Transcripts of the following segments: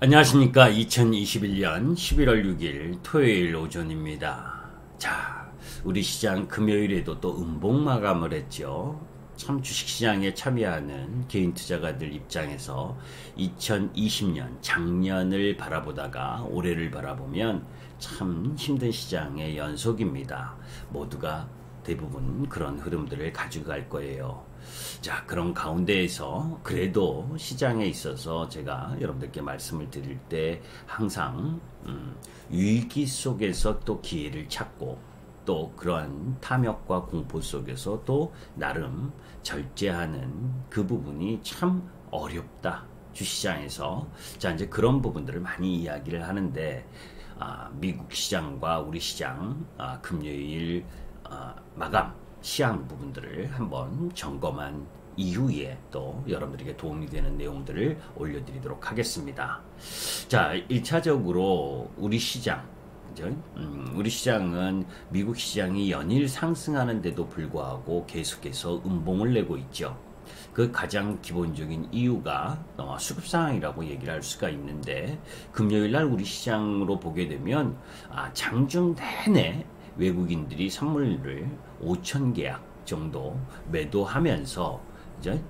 안녕하십니까. 2021년 11월 6일 토요일 오전입니다. 자, 우리 시장 금요일에도 또 음봉 마감을 했죠. 참 주식시장에 참여하는 개인 투자가들 입장에서 2020년 작년을 바라보다가 올해를 바라보면 참 힘든 시장의 연속입니다. 모두가 대부분 그런 흐름들을 가지고 갈 거예요. 자, 그런 가운데에서 그래도 시장에 있어서 제가 여러분들께 말씀을 드릴 때 항상 위기 속에서 또 기회를 찾고 또 그러한 탐욕과 공포 속에서 또 나름 절제하는 그 부분이 참 어렵다. 주시장에서. 자, 이제 그런 부분들을 많이 이야기를 하는데 미국 시장과 우리 시장 금요일 마감 시황 부분들을 한번 점검한 이후에 또 여러분들에게 도움이 되는 내용들을 올려드리도록 하겠습니다. 자, 1차적으로 우리 시장, 그죠? 우리 시장은 미국 시장이 연일 상승하는데도 불구하고 계속해서 음봉을 내고 있죠. 그 가장 기본적인 이유가 수급 상황이라고 얘기를 할 수가 있는데, 금요일날 우리 시장으로 보게 되면 장중 내내 외국인들이 선물을 5,000계약 정도 매도하면서 이제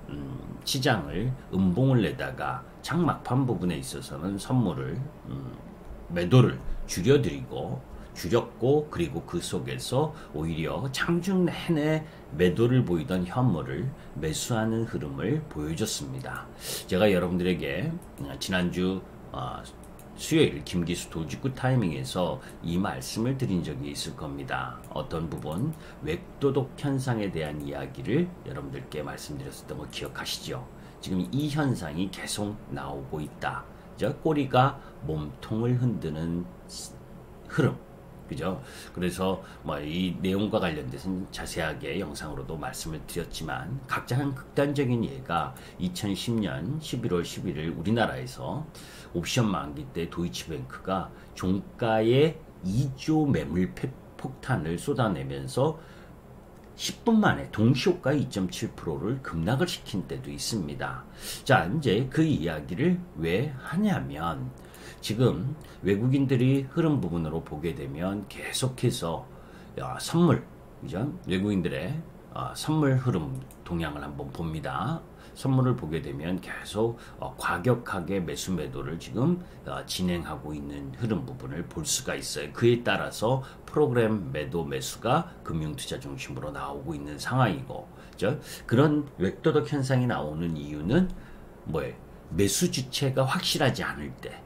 시장을 음봉을 내다가 장막판 부분에 있어서는 선물을 매도를 줄였고, 그리고 그 속에서 오히려 장중 내내 매도를 보이던 현물을 매수하는 흐름을 보여줬습니다. 제가 여러분들에게 지난주 수요일 김기수 도직구 타이밍에서 이 말씀을 드린 적이 있을 겁니다. 어떤 부분 웹도독 현상에 대한 이야기를 여러분들께 말씀드렸었던 거 기억하시죠? 지금 이 현상이 계속 나오고 있다. 그죠? 꼬리가 몸통을 흔드는 흐름. 그죠? 그래서 이 내용과 관련돼서는 자세하게 영상으로도 말씀을 드렸지만, 각자 극단적인 예가 2010년 11월 11일 우리나라에서 옵션 만기 때 도이치뱅크가 종가에 2조 매물 폭탄을 쏟아내면서 10분 만에 동시효과 2.7%를 급락을 시킨 때도 있습니다. 자, 이제 그 이야기를 왜 하냐면, 지금 외국인들이 흐름 부분으로 보게 되면 계속해서 선물, 그죠? 외국인들의 선물 흐름 동향을 한번 봅니다. 선물을 보게 되면 계속 과격하게 매수 매도를 지금 진행하고 있는 흐름 부분을 볼 수가 있어요. 그에 따라서 프로그램 매도 매수가 금융투자 중심으로 나오고 있는 상황이고, 그죠? 그런 웹도덕 현상이 나오는 이유는 뭐예요? 매수 주체가 확실하지 않을 때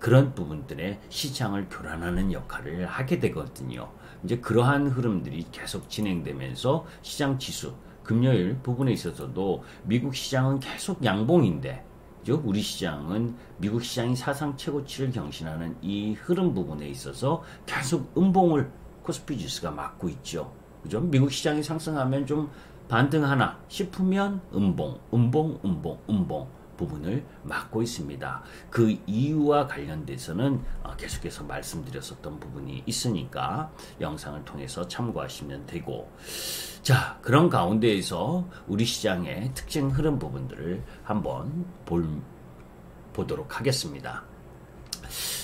그런 부분들의 시장을 교란하는 역할을 하게 되거든요. 이제 그러한 흐름들이 계속 진행되면서 시장 지수, 금요일 부분에 있어서도 미국 시장은 계속 양봉인데, 그죠? 우리 시장은 미국 시장이 사상 최고치를 경신하는 이 흐름 부분에 있어서 계속 음봉을 코스피 지수가 맞고 있죠. 그죠? 미국 시장이 상승하면 좀 반등하나 싶으면 음봉 부분을 막고 있습니다. 그 이유와 관련돼서는 계속해서 말씀드렸었던 부분이 있으니까 영상을 통해서 참고하시면 되고, 자, 그런 가운데에서 우리 시장의 특징 흐름 부분들을 한번 보도록 하겠습니다.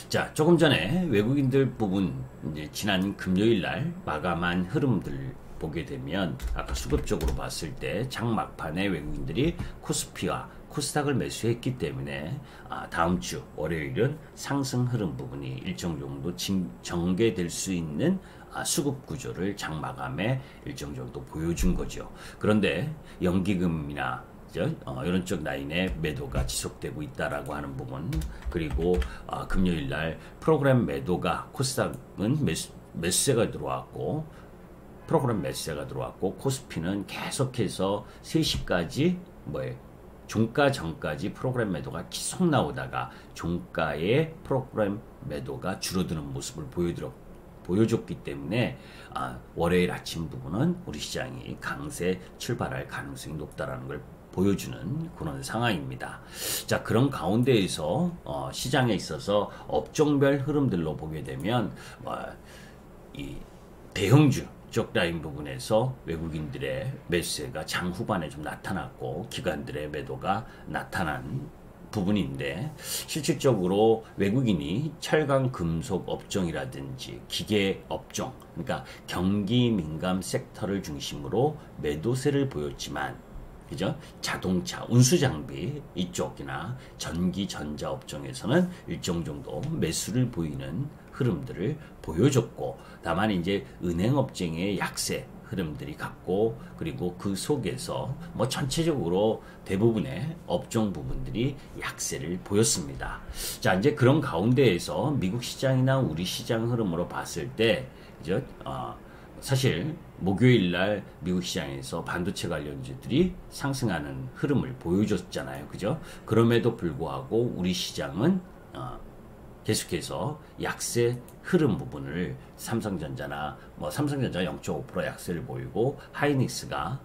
자, 조금 전에 외국인들 부분, 이제 지난 금요일 날 마감한 흐름들 보게 되면, 아까 수급적으로 봤을 때 장막판에 외국인들이 코스피와 코스닥을 매수했기 때문에 다음 주 월요일은 상승 흐름 부분이 일정 정도 전개될 수 있는 수급 구조를 장마감에 일정 정도 보여준 거죠. 그런데 연기금이나 이런 쪽 라인의 매도가 지속되고 있다라고 하는 부분, 그리고 금요일 날 프로그램 매도가, 코스닥은 매수세가 들어왔고 프로그램 매수세가 들어왔고, 코스피는 계속해서 3시까지 종가 전까지 프로그램 매도가 계속 나오다가 종가의 프로그램 매도가 줄어드는 모습을 보여줬기 때문에 월요일 아침 부분은 우리 시장이 강세 출발할 가능성이 높다라는 걸 보여주는 그런 상황입니다. 자, 그런 가운데에서 시장에 있어서 업종별 흐름들로 보게 되면 이 대형주 쪽 라인 부분에서 외국인들의 매수세가 장 후반에 좀 나타났고, 기관들의 매도가 나타난 부분인데 실질적으로 외국인이 철강 금속 업종이라든지 기계 업종, 그러니까 경기 민감 섹터를 중심으로 매도세를 보였지만, 그죠? 자동차, 운수 장비 이쪽이나 전기 전자 업종에서는 일정 정도 매수를 보이는 흐름들을 보여줬고, 다만 이제 은행 업종의 약세 흐름들이 같고, 그리고 그 속에서 뭐 전체적으로 대부분의 업종 부분들이 약세를 보였습니다. 자, 이제 그런 가운데에서 미국 시장이나 우리 시장 흐름으로 봤을 때, 이제 사실 목요일 날 미국 시장에서 반도체 관련주들이 상승하는 흐름을 보여줬잖아요. 그죠? 그럼에도 불구하고 우리 시장은 계속해서 약세 흐름 부분을 삼성전자나 삼성전자 0.5% 약세를 보이고 하이닉스가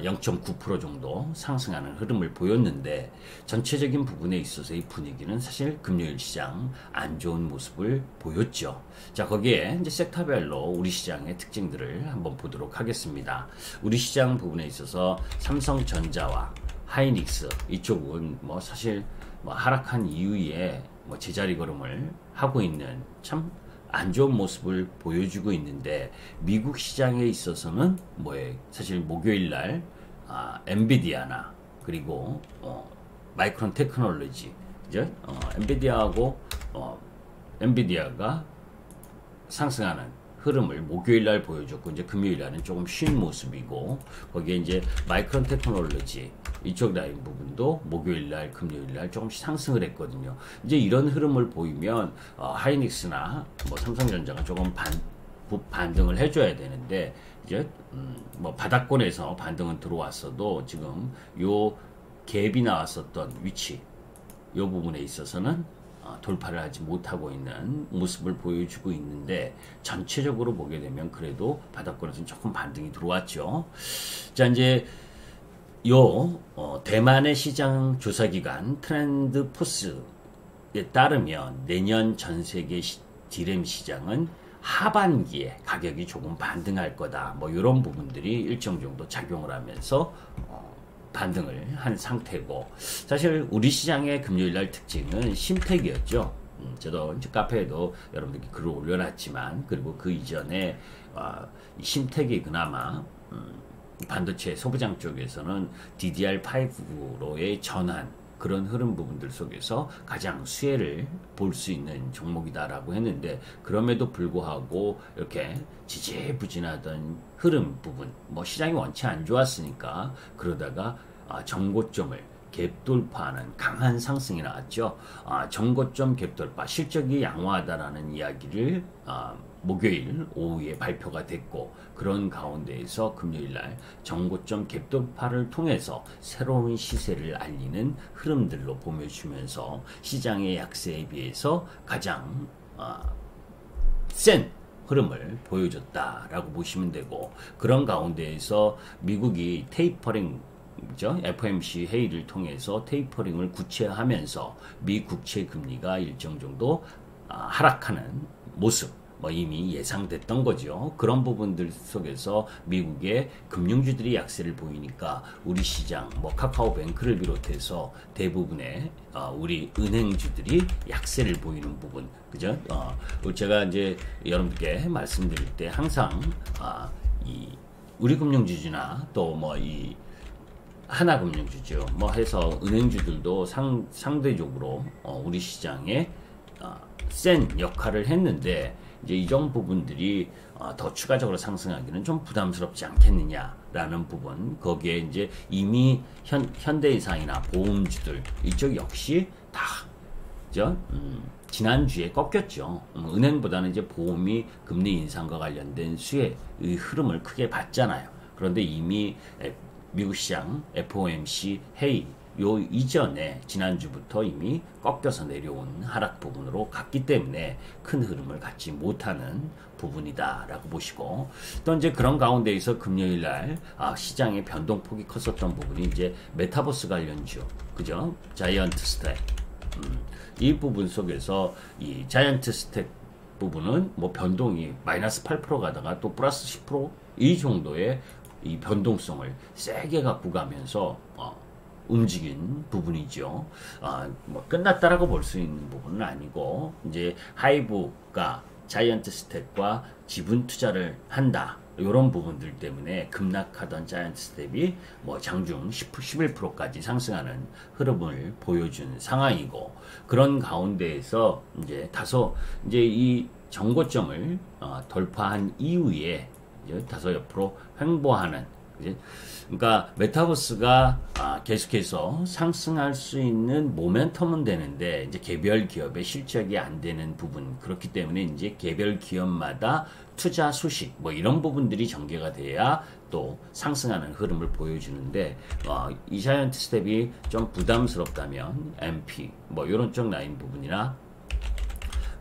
0.9% 정도 상승하는 흐름을 보였는데, 전체적인 부분에 있어서의 분위기는 사실 금요일 시장 안 좋은 모습을 보였죠. 자, 거기에 이제 섹터별로 우리 시장의 특징들을 한번 보도록 하겠습니다. 우리 시장 부분에 있어서 삼성전자와 하이닉스 이쪽은 사실 하락한 이후에 제자리 걸음을 하고 있는 참 안 좋은 모습을 보여주고 있는데, 미국 시장에 있어서는 사실 목요일 날 엔비디아나 그리고 마이크론 테크놀로지, 그죠? 엔비디아가 상승하는 흐름을 목요일 날 보여줬고, 이제 금요일 날은 조금 쉰 모습이고, 거기에 이제 마이크론 테크놀로지 이쪽 라인 부분도 목요일 날, 금요일 날 조금씩 상승을 했거든요. 이제 이런 흐름을 보이면 하이닉스나 삼성전자가 조금 반등을 해줘야 되는데, 이제 바닥권에서 반등은 들어왔어도 지금 요 갭이 나왔었던 위치, 요 부분에 있어서는 돌파를 하지 못하고 있는 모습을 보여주고 있는데, 전체적으로 보게 되면 그래도 바닥권에서는 조금 반등이 들어왔죠. 자, 이제 대만의 시장 조사기관 트렌드 포스에 따르면 내년 전 세계 디램 시장은 하반기에 가격이 조금 반등할 거다. 이런 부분들이 일정 정도 작용을 하면서 반등을 한 상태고, 사실 우리 시장의 금요일날 특징은 심택이었죠. 저도 이제 카페에도 여러분들께 글을 올려놨지만, 그리고 그 이전에 심택이 그나마 반도체 소부장 쪽에서는 DDR5로의 전환, 그런 흐름 부분들 속에서 가장 수혜를 볼 수 있는 종목이다라고 했는데, 그럼에도 불구하고 이렇게 지지부진하던 흐름 부분, 시장이 원체 안 좋았으니까 그러다가 정고점을 갭 돌파하는 강한 상승이 나왔죠. 정고점 갭 돌파, 실적이 양호하다라는 이야기를 목요일 오후에 발표가 됐고, 그런 가운데에서 금요일 날 정고점 갭 돌파를 통해서 새로운 시세를 알리는 흐름들로 보여주면서 시장의 약세에 비해서 가장 센 흐름을 보여줬다라고 보시면 되고, 그런 가운데에서 미국이 테이퍼링, 그죠? FOMC 회의를 통해서 테이퍼링을 구체화하면서 미 국채 금리가 일정 정도 하락하는 모습, 이미 예상됐던 거죠. 그런 부분들 속에서 미국의 금융주들이 약세를 보이니까 우리 시장, 카카오뱅크를 비롯해서 대부분의 우리 은행주들이 약세를 보이는 부분, 그죠? 제가 이제 여러분들께 말씀드릴 때 항상 이 우리 금융주주나 또 이 하나금융주죠. 해서 은행주들도 상대적으로 우리 시장에 센 역할을 했는데, 이제 이런 부분들이 더 추가적으로 상승하기는 좀 부담스럽지 않겠느냐라는 부분, 거기에 이제 이미 현대해상이나 보험주들 이쪽 역시 다 지난주에 꺾였죠. 은행보다는 이제 보험이 금리 인상과 관련된 수혜의 흐름을 크게 봤잖아요. 그런데 이미 미국 시장 FOMC 회의 요 이전에 지난주부터 이미 꺾여서 내려온 하락 부분으로 갔기 때문에 큰 흐름을 갖지 못하는 부분이다라고 보시고, 또 이제 그런 가운데에서 금요일 날 시장의 변동폭이 컸었던 부분이 이제 메타버스 관련주, 그죠? 자이언트 스택. 이 부분 속에서 이 자이언트 스택 부분은 변동이 마이너스 8% 가다가 또 플러스 10% 이 정도의 이 변동성을 세게 갖고 가면서 움직인 부분이죠. 뭐 끝났다라고 볼 수 있는 부분은 아니고 이제 하이브가 자이언트 스텝과 지분 투자를 한다. 이런 부분들 때문에 급락하던 자이언트 스텝이 뭐 장중 11%까지 상승하는 흐름을 보여준 상황이고, 그런 가운데에서 이제 다소 이제 이 정고점을 돌파한 이후에 이제 다소 옆으로 횡보하는, 그러니까 메타버스가 계속해서 상승할 수 있는 모멘텀은 되는데 이제 개별 기업의 실적이 안 되는 부분, 그렇기 때문에 이제 개별 기업마다 투자 수식 뭐 이런 부분들이 전개가 돼야 또 상승하는 흐름을 보여주는데, 이 자이언트 스텝이 좀 부담스럽다면 MP 뭐 이런 쪽 라인 부분이나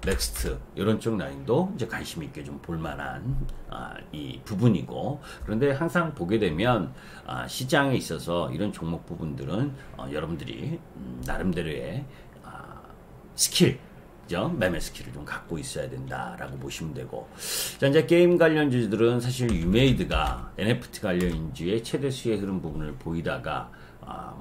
넥스트 이런 쪽 라인도 이제 관심 있게 좀 볼만한 이 부분이고, 그런데 항상 보게 되면 시장에 있어서 이런 종목 부분들은 여러분들이 나름대로의 스킬, 매매 스킬을 좀 갖고 있어야 된다라고 보시면 되고, 자, 이제 게임 관련주들은 사실 유메이드가 NFT 관련주의 최대 수혜 흐름 부분을 보이다가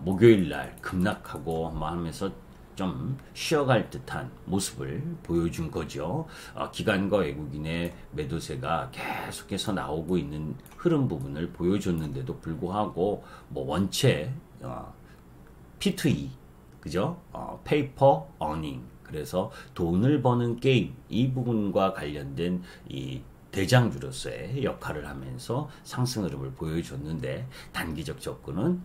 목요일 날 급락하고 뭐 하면서 좀 쉬어갈 듯한 모습을 보여준 거죠. 기관과 외국인의 매도세가 계속해서 나오고 있는 흐름 부분을 보여줬는데도 불구하고 뭐 원체 P2E, 그죠? 페이퍼 어닝, 그래서 돈을 버는 게임, 이 부분과 관련된 이 대장주로서의 역할을 하면서 상승 흐름을 보여줬는데, 단기적 접근은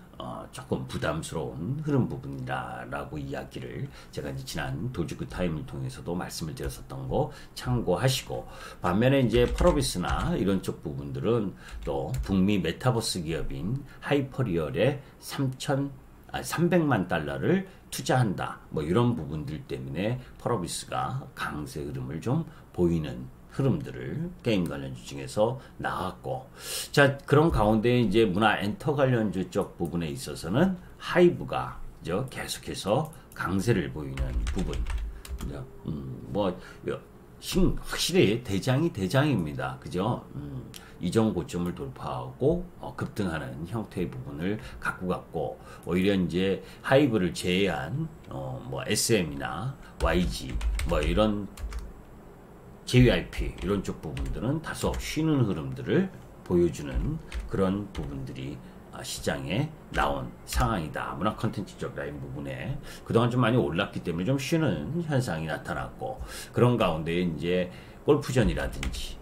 조금 부담스러운 흐름 부분이라고 이야기를 제가 이제 지난 도지크 타임을 통해서도 말씀을 드렸었던 거 참고하시고, 반면에 이제 펄어비스나 이런 쪽 부분들은 또 북미 메타버스 기업인 하이퍼리얼의 300만 달러를 투자한다, 뭐 이런 부분들 때문에 펄어비스가 강세 흐름을 좀 보이는 흐름들을 게임 관련주 중에서 나왔고, 자, 그런 가운데 이제 문화 엔터 관련주 쪽 부분에 있어서는 하이브가 계속해서 강세를 보이는 부분, 확실히 대장이 대장입니다. 그죠? 이전 고점을 돌파하고 급등하는 형태의 부분을 갖고 갔고, 오히려 이제 하이브를 제외한 뭐 SM이나 YG 뭐 이런 JYP 이런 쪽 부분들은 다소 쉬는 흐름들을 보여주는 그런 부분들이 시장에 나온 상황이다. 문화 컨텐츠 쪽 라인 부분에 그동안 좀 많이 올랐기 때문에 좀 쉬는 현상이 나타났고, 그런 가운데 이제 골프전이라든지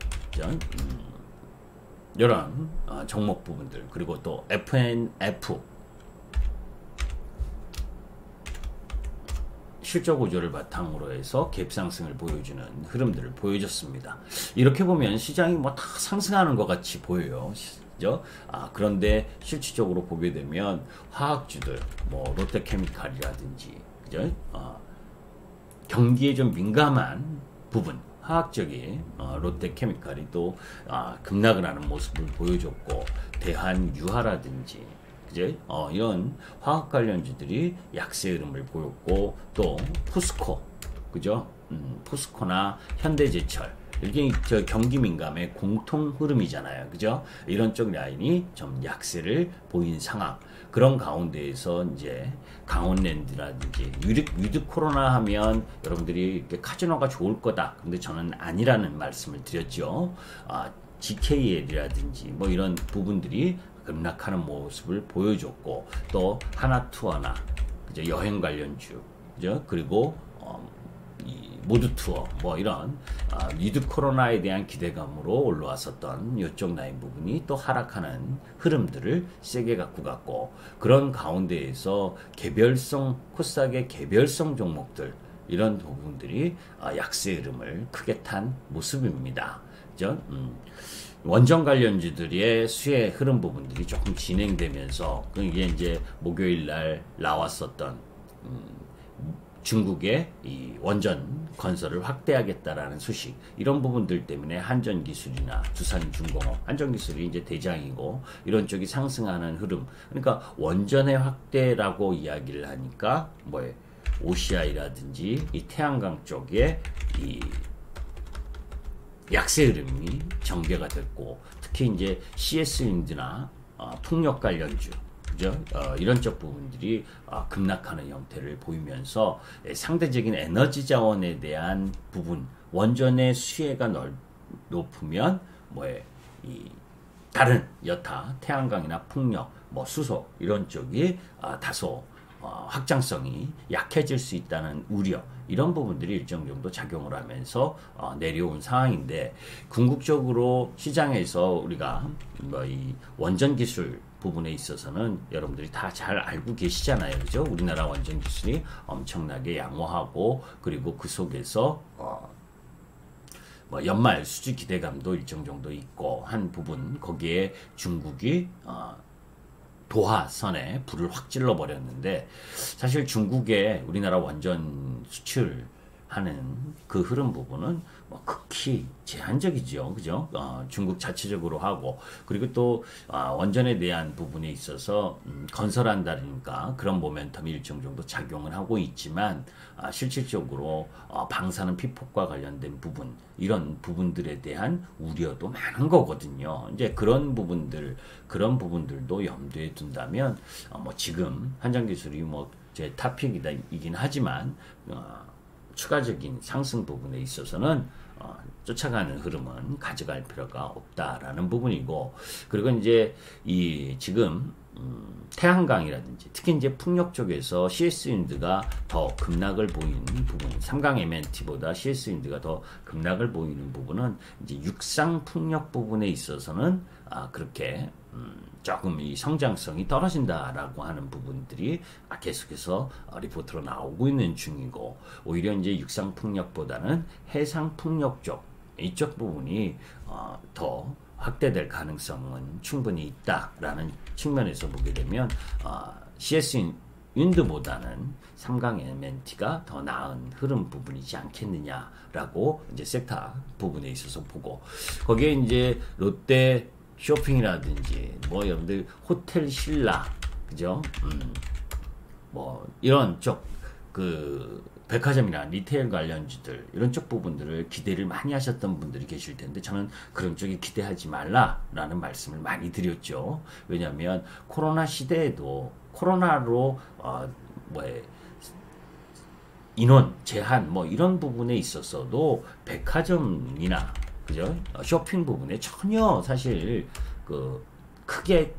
이런 종목 부분들, 그리고 또 FNF 실적 우조를 바탕으로 해서 갭 상승을 보여주는 흐름들을 보여줬습니다. 이렇게 보면 시장이 뭐 다 상승하는 것 같이 보여요. 그죠? 그런데 실질적으로 보게 되면 화학주들, 뭐 롯데케미칼이라든지, 그죠? 경기에 좀 민감한 부분, 화학적인 롯데케미칼이 또 급락을 하는 모습을 보여줬고, 대한유화라든지, 그제? 이런 화학 관련주들이 약세 흐름을 보였고, 또 포스코, 그죠? 포스코나 현대제철, 이게 경기 민감의 공통 흐름이잖아요, 그죠? 이런 쪽 라인이 좀 약세를 보인 상황. 그런 가운데에서 이제 강원랜드라든지 위드 코로나 하면 여러분들이 이렇게 카지노가 좋을 거다. 근데 저는 아니라는 말씀을 드렸죠. GKL이라든지 뭐 이런 부분들이 급락하는 모습을 보여줬고, 또 하나투어나 그죠? 여행 관련주, 그죠? 그리고 이 모두 투어 뭐 이런 위드 코로나에 대한 기대감으로 올라왔었던 이쪽 라인 부분이 또 하락하는 흐름들을 세게 갖고 갔고, 그런 가운데에서 개별성 코스닥의 개별성 종목들, 이런 부분들이 약세 흐름을 크게 탄 모습입니다. 그죠? 원전 관련주들의 수혜 흐름 부분들이 조금 진행되면서, 이게 이제 목요일 날 나왔었던 중국의 이 원전 건설을 확대하겠다라는 소식, 이런 부분들 때문에 한전기술이나 두산중공업, 한전기술이 이제 대장이고 이런 쪽이 상승하는 흐름. 그러니까 원전의 확대라고 이야기를 하니까 뭐 OCI라든지 이 태양광 쪽에 이 약세 흐름이 전개가 됐고, 특히 이제 CS윈드나 풍력 관련주, 그죠? 이런 쪽 부분들이 급락하는 형태를 보이면서 상대적인 에너지 자원에 대한 부분, 원전의 수혜가 높으면 이 다른 여타 태양광이나 풍력, 수소 이런 쪽이 다소 확장성이 약해질 수 있다는 우려, 이런 부분들이 일정 정도 작용을 하면서 내려온 상황인데, 궁극적으로 시장에서 우리가 이 원전 기술 부분에 있어서는 여러분들이 다 잘 알고 계시잖아요. 그죠? 우리나라 원전 기술이 엄청나게 양호하고, 그리고 그 속에서 연말 수주 기대감도 일정 정도 있고 한 부분, 거기에 중국이 도하선에 불을 확 질러 버렸는데, 사실 중국에 우리나라 원전 수출하는 그 흐름 부분은 극히 제한적이죠. 그죠? 중국 자체적으로 하고, 그리고 또 원전에 대한 부분에 있어서 건설한다니까 그런 모멘텀이 일정 정도 작용을 하고 있지만, 실질적으로 방사능 피폭과 관련된 부분, 이런 부분들에 대한 우려도 많은 거거든요. 이제 그런 부분들도 염두에 둔다면, 지금 한전 기술이 제 탑픽이긴 하지만, 추가적인 상승 부분에 있어서는 쫓아가는 흐름은 가져갈 필요가 없다라는 부분이고, 그리고 이제 지금 태양광이라든지 특히 이제 풍력 쪽에서 CS 윈드가 더 급락을 보이는 부분, 삼강 MNT보다 CS 윈드가 더 급락을 보이는 부분은 이제 육상 풍력 부분에 있어서는 그렇게 조금 이 성장성이 떨어진다라고 하는 부분들이 계속해서 리포트로 나오고 있는 중이고, 오히려 이제 육상 풍력보다는 해상 풍력 쪽, 이쪽 부분이 더 확대될 가능성은 충분히 있다라는 측면에서 보게 되면 CS 윈드보다는 삼강 MNT가 더 나은 흐름 부분이지 않겠느냐라고 이제 섹터 부분에 있어서 보고, 거기에 이제 롯데 쇼핑이라든지 여러분들 호텔 신라, 그죠? 이런 쪽 백화점이나 리테일 관련주들, 이런 쪽 부분들을 기대를 많이 하셨던 분들이 계실 텐데, 저는 그런 쪽에 기대하지 말라라는 말씀을 많이 드렸죠. 왜냐하면 코로나 시대에도 코로나로 인원 제한 이런 부분에 있어서도 백화점이나, 그죠? 쇼핑 부분에 전혀 사실 크게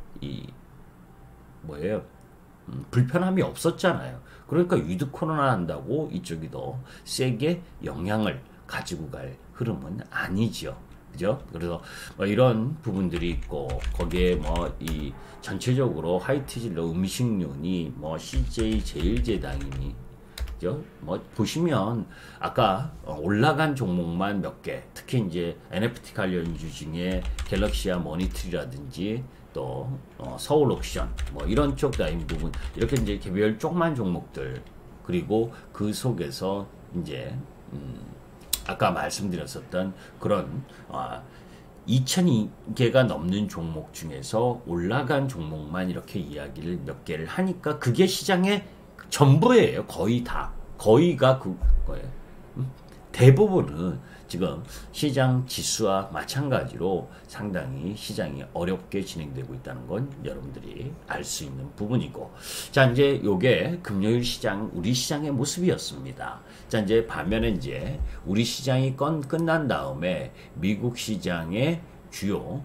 불편함이 없었잖아요. 그러니까 위드 코로나 한다고 이쪽이 더 세게 영향을 가지고 갈 흐름은 아니죠. 그죠? 그래서 이런 부분들이 있고, 거기에 이 전체적으로 하이티질러 음식료니 CJ 제일제당이니, 그죠? 보시면 아까 올라간 종목만 몇 개, 특히 이제 NFT 관련주 중에 갤럭시아 머니트리라든지 또 서울 옥션 이런 쪽 라인 부분, 이렇게 이제 개별 조그만 종목들, 그리고 그 속에서 이제 아까 말씀드렸었던 그런 2,002개가 넘는 종목 중에서 올라간 종목만 이렇게 이야기를 몇 개를 하니까 그게 시장의 전부예요. 거의가 그거예요. 대부분은 지금 시장 지수와 마찬가지로 상당히 시장이 어렵게 진행되고 있다는 건 여러분들이 알 수 있는 부분이고, 자, 이제 요게 금요일 시장, 우리 시장의 모습이었습니다. 자, 이제 반면에 이제 우리 시장이 끝난 다음에 미국 시장의 주요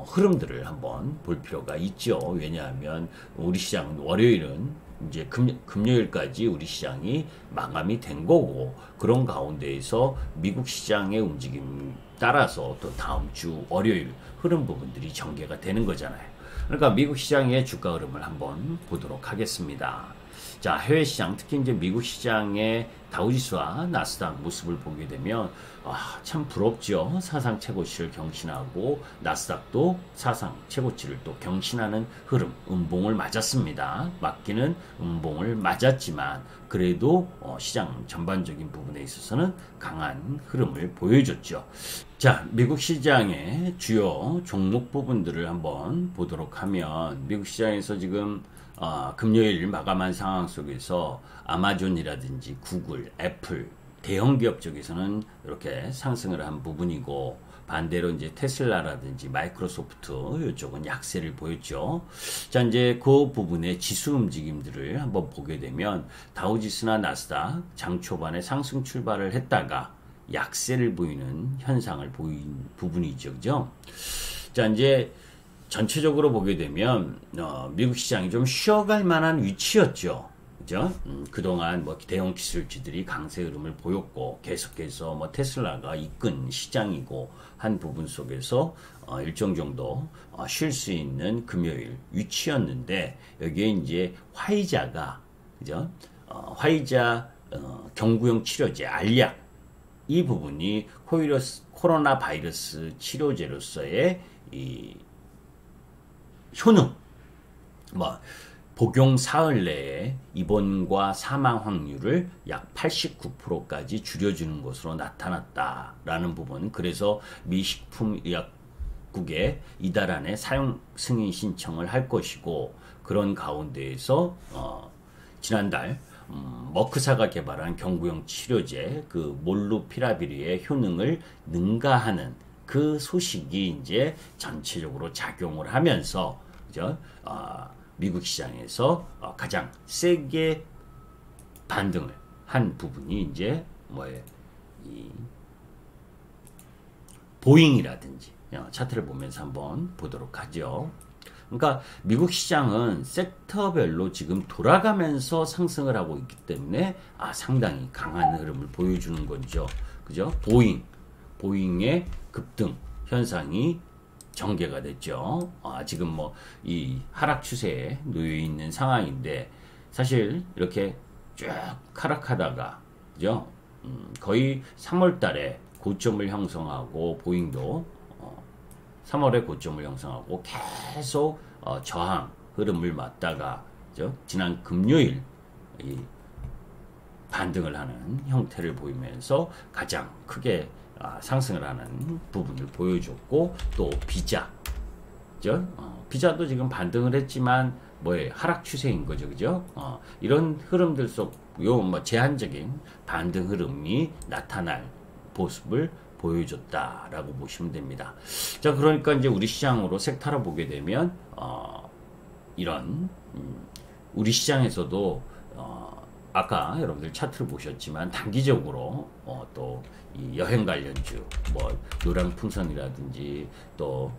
흐름들을 한번 볼 필요가 있죠. 왜냐하면 우리 시장은 월요일은 이제 금요일까지 우리 시장이 마감이 된 거고, 그런 가운데에서 미국 시장의 움직임 따라서 또 다음 주 월요일 흐름 부분들이 전개가 되는 거잖아요. 그러니까 미국 시장의 주가 흐름을 한번 보도록 하겠습니다. 자, 해외 시장, 특히 이제 미국 시장의 다우지수와 나스닥 모습을 보게 되면 참 부럽죠. 사상 최고치를 경신하고 나스닥도 사상 최고치를 또 경신하는 흐름, 음봉을 맞았습니다. 맞기는 음봉을 맞았지만 그래도 시장 전반적인 부분에 있어서는 강한 흐름을 보여줬죠. 자, 미국 시장의 주요 종목 부분들을 한번 보도록 하면, 미국 시장에서 지금 금요일 마감한 상황 속에서 아마존이라든지 구글, 애플, 대형 기업 쪽에서는 이렇게 상승을 한 부분이고, 반대로 이제 테슬라라든지 마이크로소프트 이쪽은 약세를 보였죠. 자, 이제 그 부분의 지수 움직임들을 한번 보게 되면 다우지수나 나스닥 장 초반에 상승 출발을 했다가 약세를 보이는 현상을 보인 부분이죠. 그죠? 자, 이제 전체적으로 보게 되면 미국 시장이 좀 쉬어갈 만한 위치였죠. 그죠? 그동안 뭐 대형 기술주들이 강세 흐름을 보였고 계속해서 뭐 테슬라가 이끈 시장이고 한 부분 속에서 일정 정도 쉴 수 있는 금요일 위치였는데 여기에 이제 화이자가 그죠? 화이자 경구용 치료제 알약 이 부분이 코로나 바이러스 치료제로서의 이 효능 뭐 복용 사흘 내에 입원과 사망 확률을 약 89%까지 줄여주는 것으로 나타났다라는 부분. 그래서 미 식품의약국에 이달 안에 사용 승인 신청을 할 것이고 그런 가운데에서 지난달 머크사가 개발한 경구용 치료제 그 몰루피라비르의 효능을 능가하는 그 소식이 이제 전체적으로 작용을 하면서 그죠? 미국 시장에서 가장 세게 반등을 한 부분이 이제 뭐예요? 이 보잉이라든지 차트를 보면서 한번 보도록 하죠. 그러니까 미국 시장은 섹터별로 지금 돌아가면서 상승을 하고 있기 때문에 상당히 강한 흐름을 보여주는 거죠. 그죠? 보잉의 급등 현상이 전개가 됐죠. 지금 뭐 이 하락 추세에 놓여 있는 상황인데 사실 이렇게 쭉 하락하다가 그죠? 거의 3월 달에 고점을 형성하고 보잉도 3월에 고점을 형성하고 계속 저항 흐름을 맞다가 그죠? 지난 금요일 이 반등을 하는 형태를 보이면서 가장 크게 상승을 하는 부분을 보여줬고 또 비자 그죠? 비자도 지금 반등을 했지만 뭐에 하락 추세인 거죠. 그죠? 이런 흐름들 속 요 뭐 제한적인 반등 흐름이 나타날 모습을 보여줬다라고 보시면 됩니다. 자, 그러니까 이제 우리 시장으로 색타로 보게 되면 이런 우리 시장에서도 아까 여러분들 차트를 보셨지만 단기적으로 또 이 여행 관련주 뭐 노량풍선이라든지 또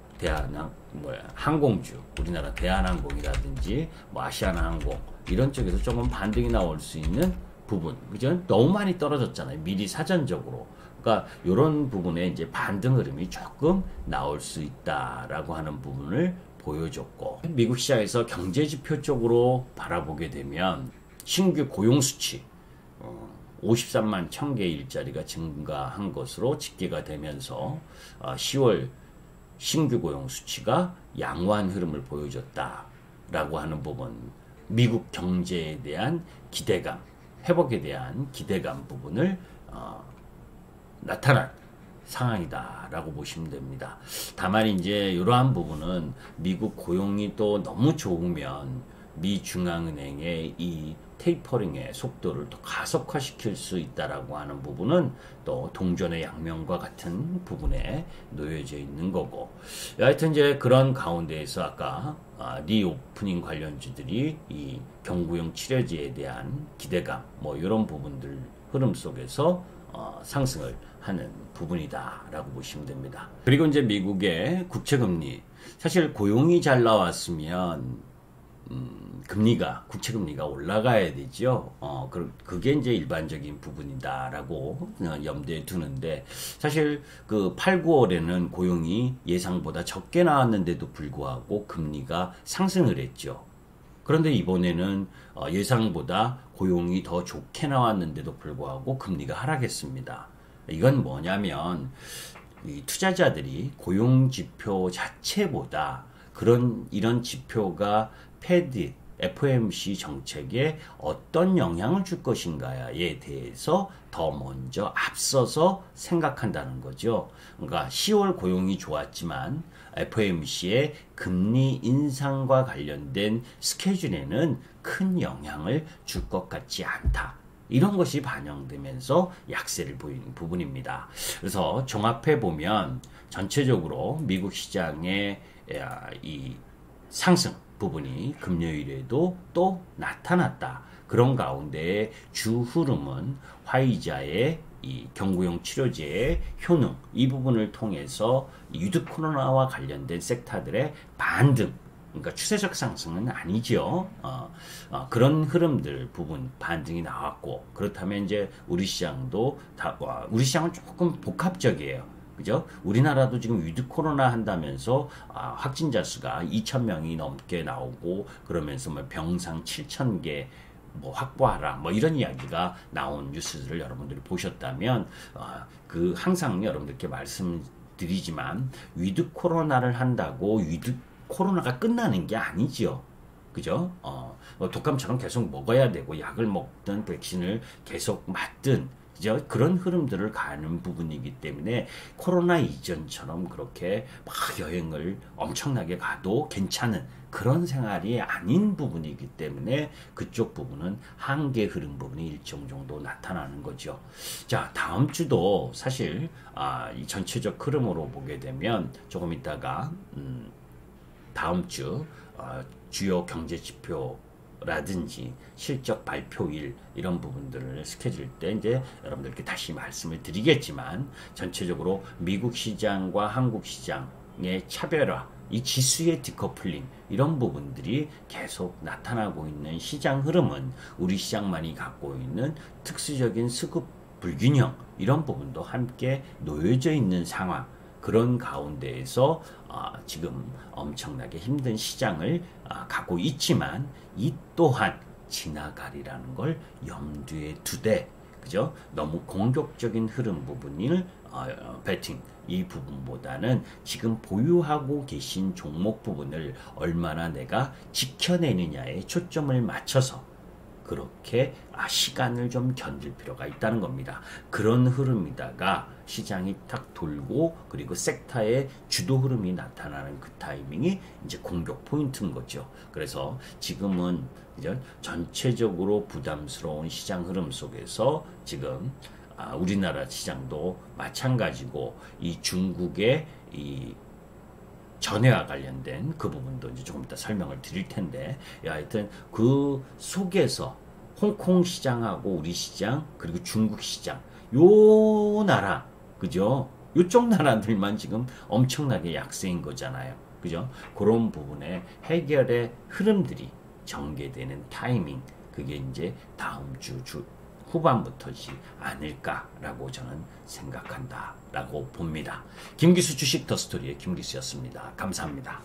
항공주 우리나라 대한항공이라든지 뭐 아시아나항공 이런 쪽에서 조금 반등이 나올 수 있는 부분 그죠? 너무 많이 떨어졌잖아요. 미리 사전적으로. 그러니까 이런 부분에 이제 반등 흐름이 조금 나올 수 있다라고 하는 부분을 보여줬고 미국 시장에서 경제 지표 쪽으로 바라보게 되면 신규 고용 수치 53만 1000개 일자리가 증가한 것으로 집계가 되면서 10월 신규 고용 수치가 양호한 흐름을 보여줬다라고 하는 부분 미국 경제에 대한 기대감 회복에 대한 기대감 부분을 나타난 상황이다라고 보시면 됩니다. 다만 이제 이러한 부분은 미국 고용이 또 너무 좋으면 미 중앙은행의 이 테이퍼링의 속도를 더 가속화시킬 수 있다라고 하는 부분은 또 동전의 양면과 같은 부분에 놓여져 있는 거고 하여튼 이제 그런 가운데에서 아까 리오프닝 관련주들이 이 경구용 치료제에 대한 기대감 뭐 이런 부분들 흐름 속에서 상승을 하는 부분이다라고 보시면 됩니다. 그리고 이제 미국의 국채금리 사실 고용이 잘 나왔으면 국채금리가 올라가야 되죠. 그게 이제 일반적인 부분이다라고 염두에 두는데 사실 그 8, 9월에는 고용이 예상보다 적게 나왔는데도 불구하고 금리가 상승을 했죠. 그런데 이번에는 예상보다 고용이 더 좋게 나왔는데도 불구하고 금리가 하락했습니다. 이건 뭐냐면 이 투자자들이 고용 지표 자체보다 이런 지표가 패드, FOMC 정책에 어떤 영향을 줄 것인가에 대해서 더 먼저 앞서서 생각한다는 거죠. 그러니까 10월 고용이 좋았지만 FOMC의 금리 인상과 관련된 스케줄에는 큰 영향을 줄 것 같지 않다. 이런 것이 반영되면서 약세를 보이는 부분입니다. 그래서 종합해 보면 전체적으로 미국 시장의 이 상승 부분이 금요일에도 또 나타났다. 그런 가운데 주 흐름은 화이자의 이 경구용 치료제의 효능 이 부분을 통해서 위드 코로나와 관련된 섹터들의 반등, 그러니까 추세적 상승은 아니죠. 그런 흐름들 부분 반등이 나왔고, 그렇다면 이제 우리 시장도 우리 시장은 조금 복합적이에요. 그죠? 우리나라도 지금 위드 코로나 한다면서 확진자 수가 2,000명이 넘게 나오고, 그러면서 뭐 병상 7,000개 뭐 확보하라 뭐 이런 이야기가 나온 뉴스들을 여러분들이 보셨다면 그 항상 여러분들께 말씀드리지만 위드 코로나를 한다고 위드 코로나가 끝나는 게 아니지요. 그죠? 독감처럼 계속 먹어야 되고 약을 먹든 백신을 계속 맞든 그죠? 그런 흐름들을 가는 부분이기 때문에 코로나 이전처럼 그렇게 막 여행을 엄청나게 가도 괜찮은 그런 생활이 아닌 부분이기 때문에 그쪽 부분은 한계 흐름 부분이 일정 정도 나타나는 거죠. 자, 다음 주도 사실 이 전체적 흐름으로 보게 되면 조금 있다가 다음 주 주요 경제 지표라든지 실적 발표일 이런 부분들을 스케줄 때 이제 여러분들께 다시 말씀을 드리겠지만, 전체적으로 미국 시장과 한국 시장의 차별화, 이 지수의 디커플링 이런 부분들이 계속 나타나고 있는 시장 흐름은 우리 시장만이 갖고 있는 특수적인 수급 불균형 이런 부분도 함께 놓여져 있는 상황, 그런 가운데에서 지금 엄청나게 힘든 시장을 갖고 있지만 이 또한 지나가리라는 걸 염두에 두되, 그죠? 너무 공격적인 흐름 부분을 배팅 이 부분보다는 지금 보유하고 계신 종목 부분을 얼마나 내가 지켜내느냐에 초점을 맞춰서 그렇게 시간을 좀 견딜 필요가 있다는 겁니다. 그런 흐름이다가 시장이 탁 돌고 그리고 섹터의 주도 흐름이 나타나는 그 타이밍이 이제 공격 포인트인 거죠. 그래서 지금은 이제 전체적으로 부담스러운 시장 흐름 속에서 지금 우리나라 시장도 마찬가지고 이 중국의 이 전해와 관련된 그 부분도 이제 조금 이따 설명을 드릴 텐데, 하여튼 그 속에서 홍콩 시장하고 우리 시장 그리고 중국 시장 요 나라, 그죠? 요쪽 나라들만 지금 엄청나게 약세인 거잖아요. 그죠? 그런 부분에 해결의 흐름들이 전개되는 타이밍, 그게 이제 다음 주 후반부터지 않을까라고 저는 생각한다라고 봅니다. 김기수 주식 더 스토리의 김기수였습니다. 감사합니다.